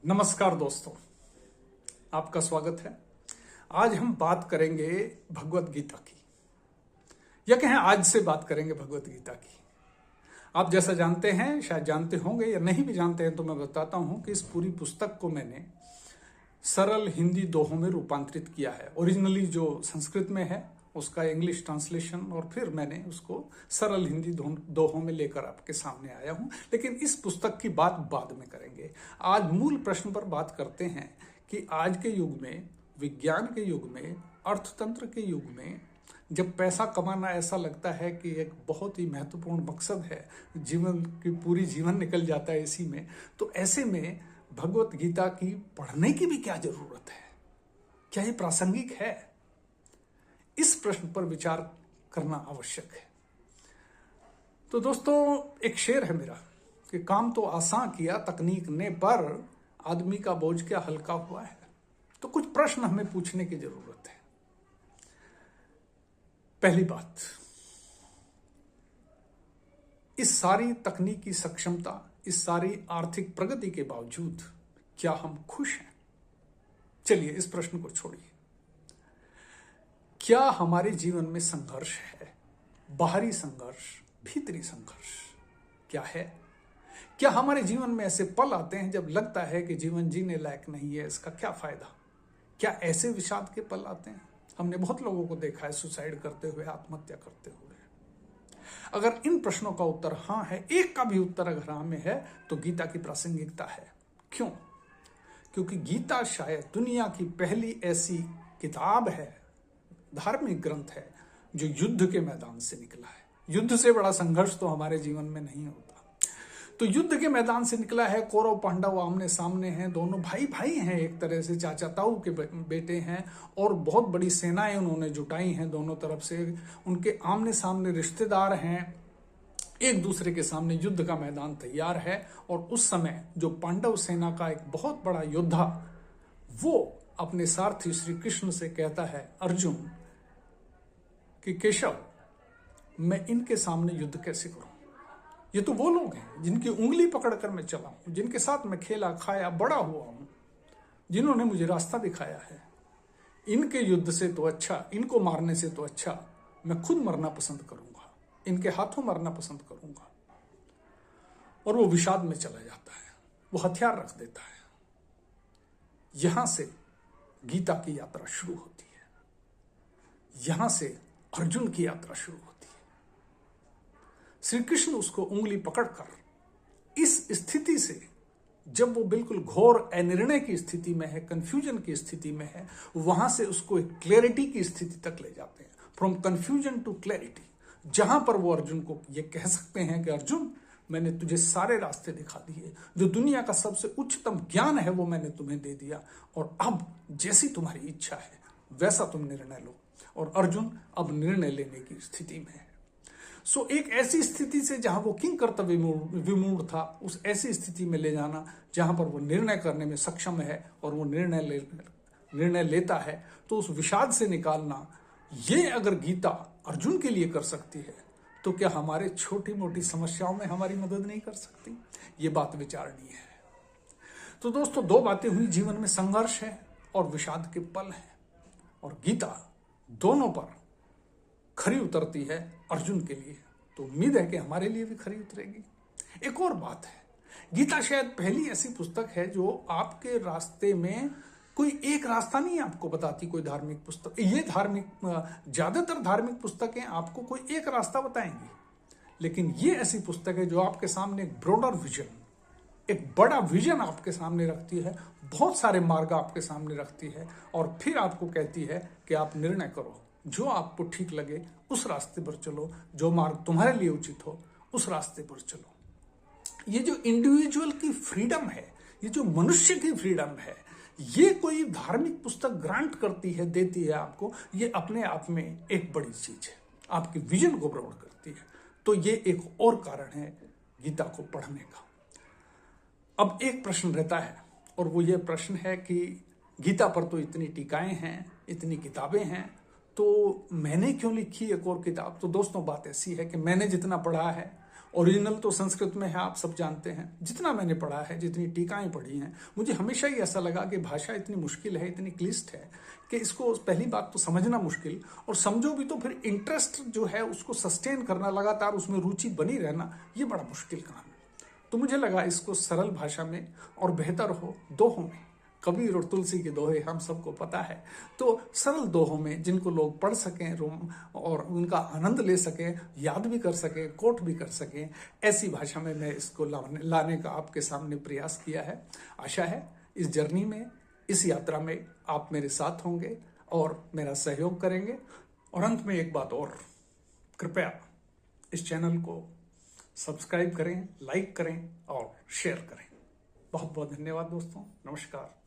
नमस्कार दोस्तों, आपका स्वागत है। आज हम बात करेंगे भगवत गीता की, या कहें आज से बात करेंगे भगवत गीता की। आप जैसा जानते हैं, शायद जानते होंगे या नहीं भी जानते हैं, तो मैं बताता हूं कि इस पूरी पुस्तक को मैंने सरल हिंदी दोहों में रूपांतरित किया है। ओरिजिनली जो संस्कृत में है उसका इंग्लिश ट्रांसलेशन, और फिर मैंने उसको सरल हिंदी दोहों में लेकर आपके सामने आया हूं। लेकिन इस पुस्तक की बात बाद में करेंगे। आज मूल प्रश्न पर बात करते हैं कि आज के युग में, विज्ञान के युग में, अर्थतंत्र के युग में, जब पैसा कमाना ऐसा लगता है कि एक बहुत ही महत्वपूर्ण मकसद है, जीवन की पूरी जीवन निकल जाता है इसी में, तो ऐसे में भगवत गीता की पढ़ने की भी क्या जरूरत है? क्या ये प्रासंगिक है? इस प्रश्न पर विचार करना आवश्यक है। तो दोस्तों, एक शेर है मेरा कि काम तो आसान किया तकनीक ने, पर आदमी का बोझ क्या हल्का हुआ है। तो कुछ प्रश्न हमें पूछने की जरूरत है। पहली बात, इस सारी तकनीकी सक्षमता, इस सारी आर्थिक प्रगति के बावजूद क्या हम खुश हैं? चलिए इस प्रश्न को छोड़िए। क्या हमारे जीवन में संघर्ष है? बाहरी संघर्ष, भीतरी संघर्ष क्या है? क्या हमारे जीवन में ऐसे पल आते हैं जब लगता है कि जीवन जीने लायक नहीं है, इसका क्या फायदा? क्या ऐसे विषाद के पल आते हैं? हमने बहुत लोगों को देखा है सुसाइड करते हुए, आत्महत्या करते हुए। अगर इन प्रश्नों का उत्तर हाँ है, एक का भी उत्तर अगर हाँ में है, तो गीता की प्रासंगिकता है। क्यों? क्योंकि गीता शायद दुनिया की पहली ऐसी किताब है, धार्मिक ग्रंथ है, जो युद्ध के मैदान से निकला है। युद्ध से बड़ा संघर्ष तो हमारे जीवन में नहीं होता। तो युद्ध के मैदान से निकला है। कौरव पांडव आमने सामने हैं, दोनों भाई भाई हैं, एक तरह से चाचा ताऊ के बेटे हैं, और बहुत बड़ी सेनाएं उन्होंने जुटाई हैं दोनों तरफ से। उनके आमने सामने रिश्तेदार हैं, एक दूसरे के सामने युद्ध का मैदान तैयार है। और उस समय जो पांडव सेना का एक बहुत बड़ा योद्धा, वो अपने सारथी श्री कृष्ण से कहता है, अर्जुन, कि केशव, मैं इनके सामने युद्ध कैसे करूं? ये तो वो लोग हैं जिनकी उंगली पकड़कर मैं चला हूं, जिनके साथ मैं खेला खाया बड़ा हुआ हूं, जिन्होंने मुझे रास्ता दिखाया है। इनके युद्ध से तो अच्छा, इनको मारने से तो अच्छा मैं खुद मरना पसंद करूंगा, इनके हाथों मरना पसंद करूंगा। और वो विषाद में चला जाता है, वो हथियार रख देता है। यहां से गीता की यात्रा शुरू होती है। यहां से अर्जुन की यात्रा शुरू होती है। श्री कृष्ण उसको उंगली पकड़कर इस स्थिति से, जब वो बिल्कुल घोर अनिर्णय की स्थिति में है, कंफ्यूजन की स्थिति में है, वहां से उसको एक क्लैरिटी की स्थिति तक ले जाते हैं। फ्रॉम कंफ्यूजन टू क्लैरिटी, जहां पर वो अर्जुन को ये कह सकते हैं कि अर्जुन, मैंने तुझे सारे रास्ते दिखा दिए, जो दुनिया का सबसे उच्चतम ज्ञान है वो मैंने तुम्हें दे दिया, और अब जैसी तुम्हारी इच्छा है वैसा तुम निर्णय लो। और अर्जुन अब निर्णय लेने की स्थिति में है। सो एक ऐसी स्थिति से जहां वो किंग कर्तव्य विमूढ़ था, उस ऐसी स्थिति में ले जाना जहां पर वो निर्णय करने में सक्षम है, और वो निर्णय लेता है, तो उस विषाद से निकालना, ये अगर गीता अर्जुन के लिए कर सकती है, तो क्या हमारे छोटी मोटी समस्याओं में हमारी मदद नहीं कर सकती? ये बात विचारणीय है। तो दोस्तों, दो बातें हुई, जीवन में संघर्ष है और विषाद के पल हैं, और गीता दोनों पर खरी उतरती है अर्जुन के लिए। तो उम्मीद है कि हमारे लिए भी खरी उतरेगी। एक और बात है, गीता शायद पहली ऐसी पुस्तक है जो आपके रास्ते में कोई एक रास्ता नहीं आपको बताती। कोई धार्मिक पुस्तक, ये ज्यादातर धार्मिक पुस्तकें आपको कोई एक रास्ता बताएंगी, लेकिन ये ऐसी पुस्तक है जो आपके सामने एक ब्रॉडर विजन, एक बड़ा विजन आपके सामने रखती है, बहुत सारे मार्ग आपके सामने रखती है, और फिर आपको कहती है कि आप निर्णय करो, जो आपको ठीक लगे उस रास्ते पर चलो, जो मार्ग तुम्हारे लिए उचित हो उस रास्ते पर चलो। ये जो इंडिविजुअल की फ्रीडम है, ये जो मनुष्य की फ्रीडम है, ये कोई धार्मिक पुस्तक ग्रांट करती है, देती है आपको, ये अपने आप में एक बड़ी चीज है, आपके विजन को प्रौढ़ करती है। तो ये एक और कारण है गीता को पढ़ने का। अब एक प्रश्न रहता है, और वो ये प्रश्न है कि गीता पर तो इतनी टीकाएं हैं, इतनी किताबें हैं, तो मैंने क्यों लिखी एक और किताब? तो दोस्तों, बात ऐसी है कि मैंने जितना पढ़ा है ओरिजिनल तो संस्कृत में है, आप सब जानते हैं। जितना मैंने पढ़ा है, जितनी टीकाएं पढ़ी हैं, मुझे हमेशा ही ऐसा लगा कि भाषा इतनी मुश्किल है, इतनी क्लिष्ट है कि इसको पहली बात तो समझना मुश्किल, और समझो भी तो फिर इंटरेस्ट जो है उसको सस्टेन करना, लगातार उसमें रुचि बनी रहना, ये बड़ा मुश्किल काम है। तो मुझे लगा इसको सरल भाषा में और बेहतर हो दोहों में, कबीर और तुलसी के दोहे हम सबको पता है, तो सरल दोहों में जिनको लोग पढ़ सकें और उनका आनंद ले सकें, याद भी कर सकें, कोट भी कर सकें, ऐसी भाषा में मैं इसको लाने का आपके सामने प्रयास किया है। आशा है इस जर्नी में, इस यात्रा में आप मेरे साथ होंगे और मेरा सहयोग करेंगे। और अंत में एक बात और, कृपया इस चैनल को सब्सक्राइब करें, लाइक करें और शेयर करें। बहुत बहुत धन्यवाद दोस्तों, नमस्कार।